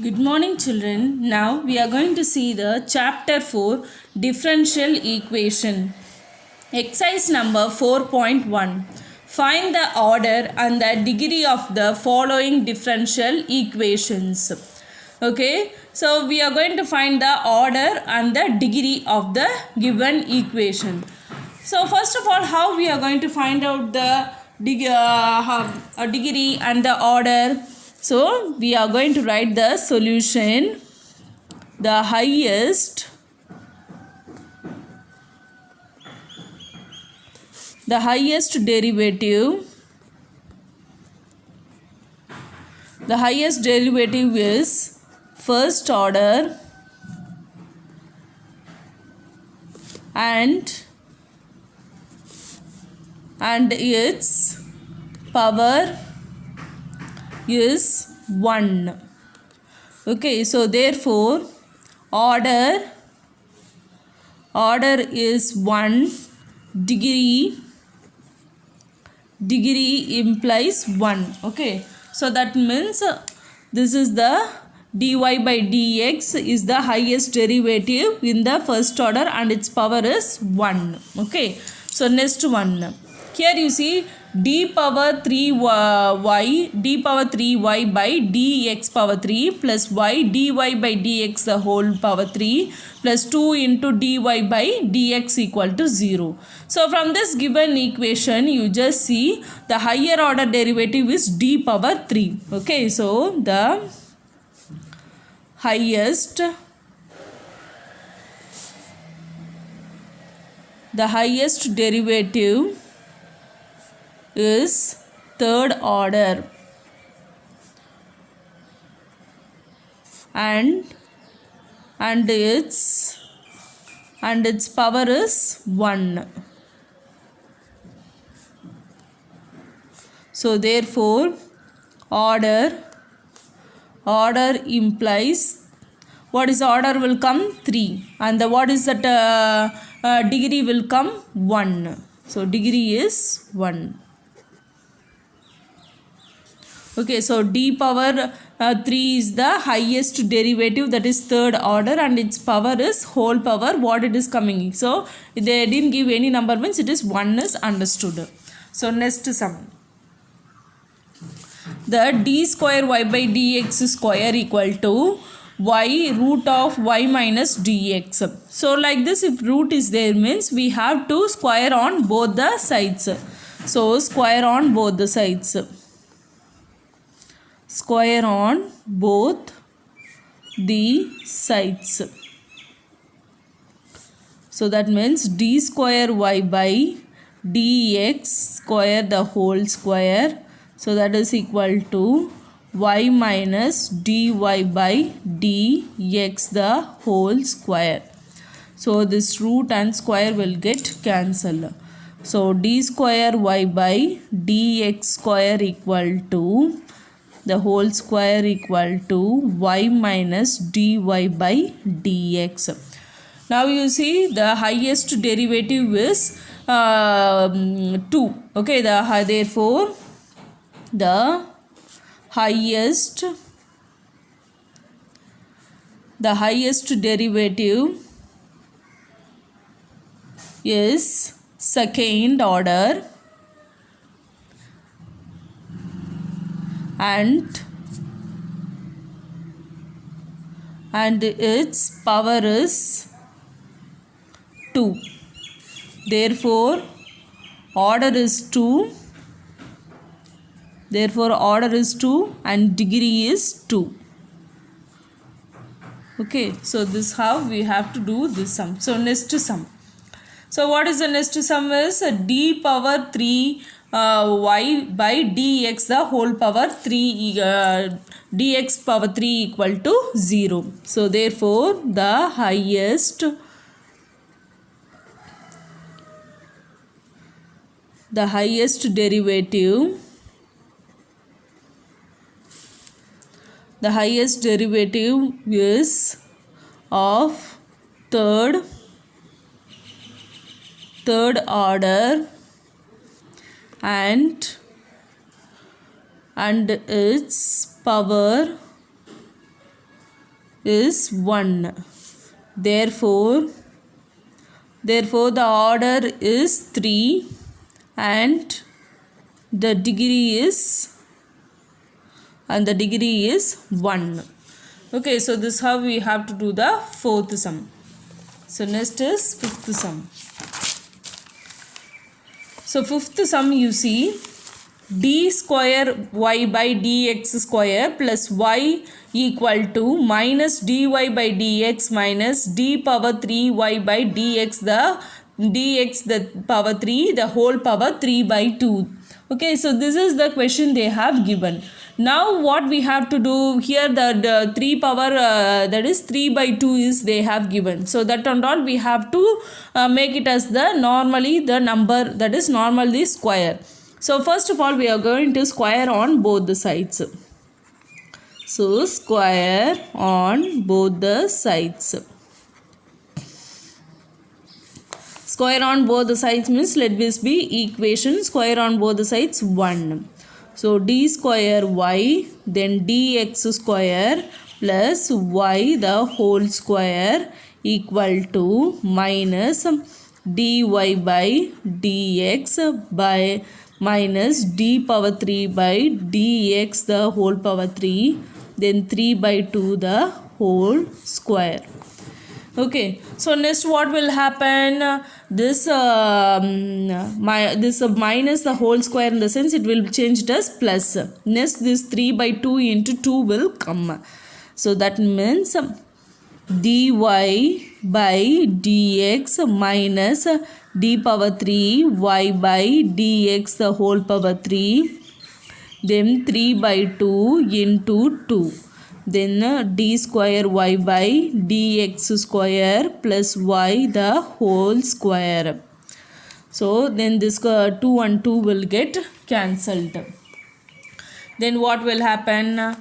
Good morning, children. Now we are going to see the chapter 4 differential equation. Exercise number 4.1. Find the order and the degree of the following differential equations. Okay, so we are going to find the order and the degree of the given equation. So first of all, how we are going to find out the degree and the order? So we are going to write the solution. The highest derivative is first order and its power is 1. Okay, so therefore order is 1, degree implies 1. Okay, so that means this is the dy by dx is the highest derivative in the first order and its power is 1. Okay, so next one, here you see d power 3y by dx power 3 plus y dy by dx the whole power 3 plus 2 into dy by dx equal to 0. So from this given equation you just see the higher order derivative is d power 3. Okay, so the highest derivative is third order and its power is 1. So therefore order implies, what is order will come 3 and the what is that degree will come 1. So degree is 1. Okay, so d power 3 is the highest derivative, that is third order, and its power is whole power, what it is coming. So they didn't give any number, means it is 1 is understood. So next sum. The d square y by dx square equal to y root of y minus dx. So like this, if root is there means we have to square on both the sides. So square on both the sides. Square on both the sides. So that means d square y by dx square the whole square. So that is equal to y minus dy by dx the whole square. So this root and square will get cancelled. So d square y by dx square equal to the whole square equal to y minus dy by dx. Now you see the highest derivative is 2. Okay, therefore the highest derivative is second order and its power is 2. Therefore order is 2. And degree is 2. Okay, so this how we have to do this sum. So next sum. So what is the next sum is d power 3 y by dx the whole power 3 dx power 3 equal to 0. So therefore the highest derivative is of third order and its power is 1. Therefore the order is 3 and the degree is 1. Okay, so this is how we have to do the fourth sum. So next is fifth sum. So fifth sum, you see, d square y by dx square plus y equal to minus dy by dx minus d power 3 y by dx, the power 3, the whole power 3 by 2. Okay, so this is the question they have given. Now what we have to do here, the 3 power that is 3 by 2 is they have given. So that and all we have to make it as the number that is normally square. So first of all we are going to square on both the sides. So square on both the sides. Square on both the sides means let this be equation. Square on both the sides 1. So d square y then dx square plus y the whole square equal to minus dy by dx by minus d power 3 by dx the whole power 3, then 3 by 2 the whole square. Okay, so next what will happen, this minus the whole square, in the sense it will change it as plus. Next this 3 by 2 into 2 will come. So that means dy by dx minus d power 3 y by dx the whole power 3, then 3 by 2 into 2. Then d square y by dx square plus y the whole square. So then this 2 and 2 will get cancelled. Then what will happen?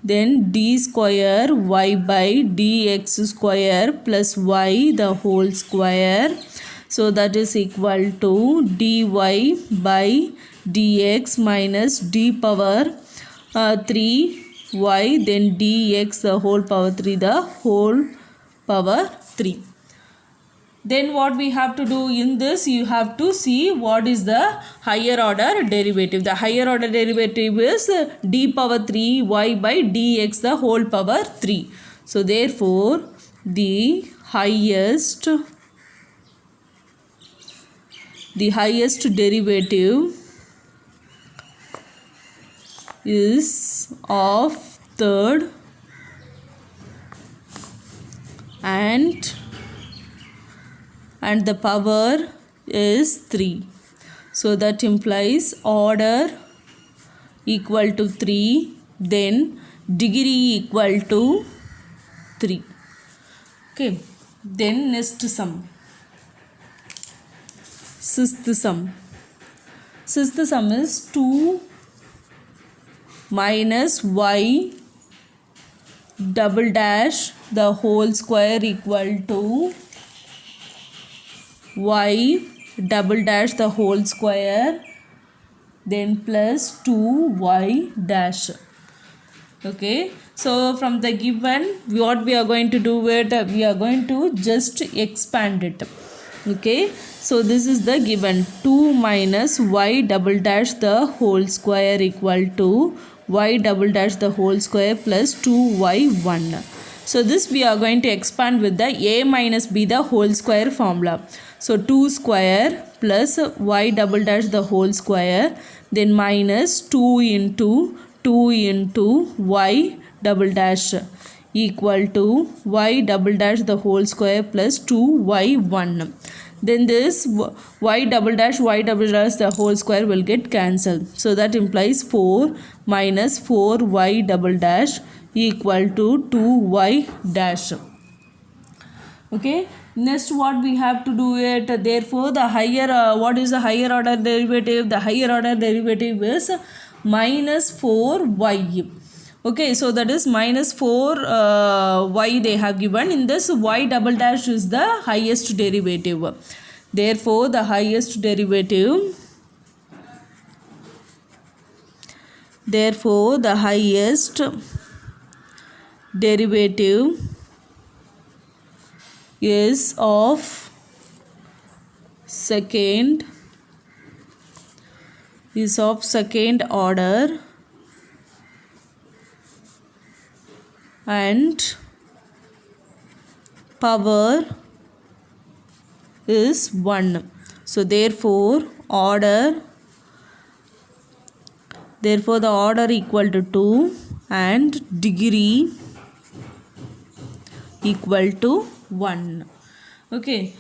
Then d square y by dx square plus y the whole square. So that is equal to dy by dx minus d power 3 y then dx the whole power 3 the whole power 3. Then what we have to do in this, you have to see what is the higher order derivative. The higher order derivative is d power 3 y by dx the whole power 3. So therefore the highest derivative is of third and the power is 3. So that implies order equal to 3, then degree equal to 3. Okay, then next sum, sixth sum. Sixth sum is 2 minus y double dash the whole square equal to y double dash the whole square then plus 2y dash. Okay, so from the given, what we are going to do it, we are going to just expand it. Okay, so this is the given 2 minus y double dash the whole square equal to y double dash the whole square plus 2y1. So this we are going to expand with the a minus b the whole square formula. So 2 square plus y double dash the whole square then minus 2 into y double dash equal to y double dash the whole square plus 2y1. Then this y double dash the whole square will get cancelled. So that implies 4 minus 4y double dash equal to 2y dash. Okay, next what we have to do it, therefore the higher what is the higher order derivative? The higher order derivative is minus 4y. Okay, so that is minus 4 y they have given. In this y double dash is the highest derivative. Therefore the highest derivative derivative is of second order and power is 1. So therefore the order equal to 2 and degree equal to 1. Okay.